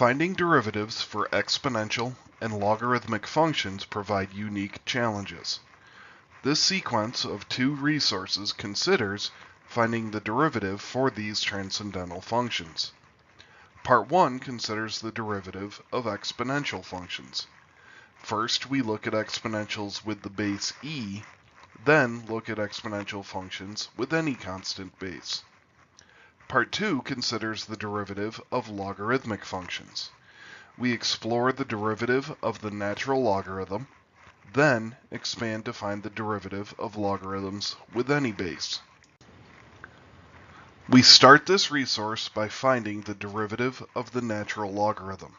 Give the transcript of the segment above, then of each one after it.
Finding derivatives for exponential and logarithmic functions provide unique challenges. This sequence of two resources considers finding the derivative for these transcendental functions. Part 1 considers the derivative of exponential functions. First, we look at exponentials with the base e, then look at exponential functions with any constant base. Part 2 considers the derivative of logarithmic functions. We explore the derivative of the natural logarithm, then expand to find the derivative of logarithms with any base. We start this resource by finding the derivative of the natural logarithm.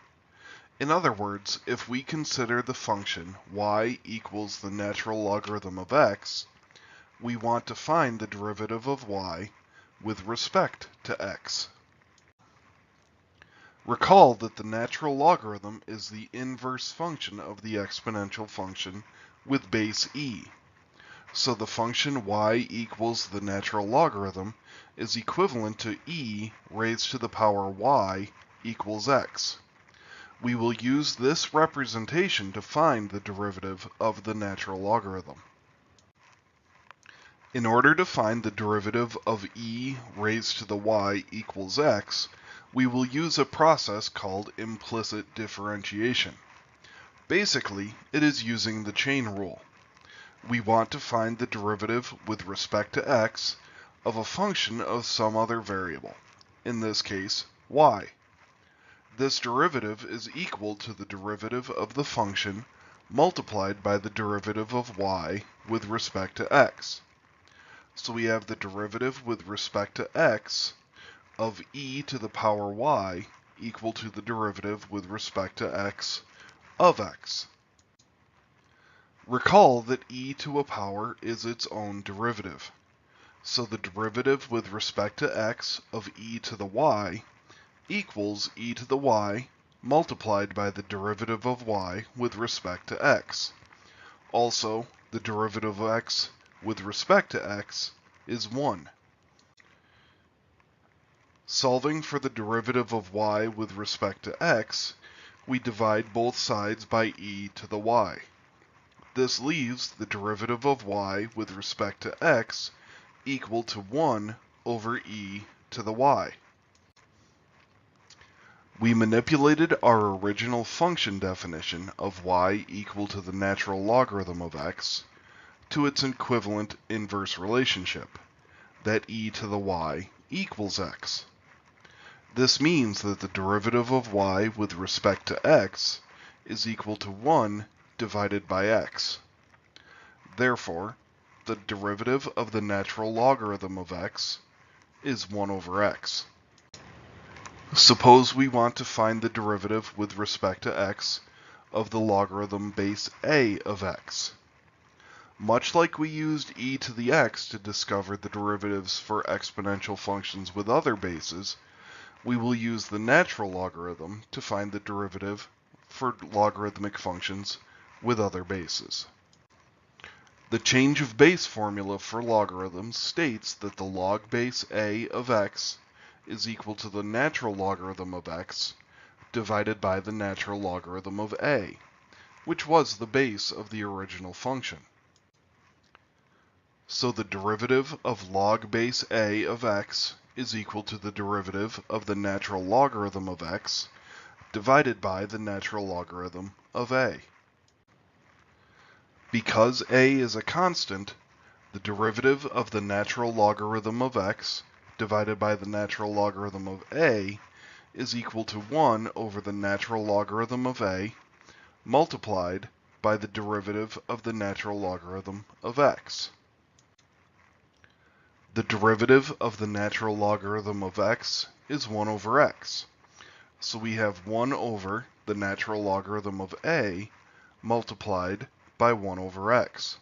In other words, if we consider the function y equals the natural logarithm of x, we want to find the derivative of y with respect to x. Recall that the natural logarithm is the inverse function of the exponential function with base e. So the function y equals the natural logarithm is equivalent to e raised to the power y equals x. We will use this representation to find the derivative of the natural logarithm. In order to find the derivative of e raised to the y equals x, we will use a process called implicit differentiation. Basically, it is using the chain rule. We want to find the derivative with respect to x of a function of some other variable, in this case, y. This derivative is equal to the derivative of the function multiplied by the derivative of y with respect to x. So we have the derivative with respect to x of e to the power y equal to the derivative with respect to x of x. Recall that e to a power is its own derivative. So the derivative with respect to x of e to the y equals e to the y multiplied by the derivative of y with respect to x. Also, the derivative of x with respect to x is 1. Solving for the derivative of y with respect to x, we divide both sides by e to the y. This leaves the derivative of y with respect to x equal to 1 over e to the y. We manipulated our original function definition of y equal to the natural logarithm of x to its equivalent inverse relationship, that e to the y equals x. This means that the derivative of y with respect to x is equal to 1 divided by x. Therefore, the derivative of the natural logarithm of x is 1 over x. Suppose we want to find the derivative with respect to x of the logarithm base a of x. Much like we used e to the x to discover the derivatives for exponential functions with other bases, we will use the natural logarithm to find the derivative for logarithmic functions with other bases. The change of base formula for logarithms states that the log base a of x is equal to the natural logarithm of x divided by the natural logarithm of a, which was the base of the original function. So the derivative of log base a of x is equal to the derivative of the natural logarithm of x divided by the natural logarithm of a. Because a is a constant, the derivative of the natural logarithm of x divided by the natural logarithm of a is equal to 1 over the natural logarithm of a multiplied by the derivative of the natural logarithm of x. The derivative of the natural logarithm of x is 1 over x. So we have 1 over the natural logarithm of a multiplied by 1 over x.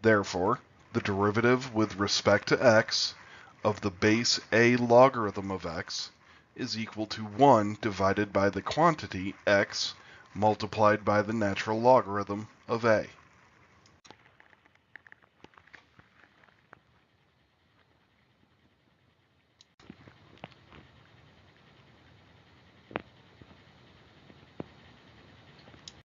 Therefore, the derivative with respect to x of the base a logarithm of x is equal to 1 divided by the quantity x multiplied by the natural logarithm of a.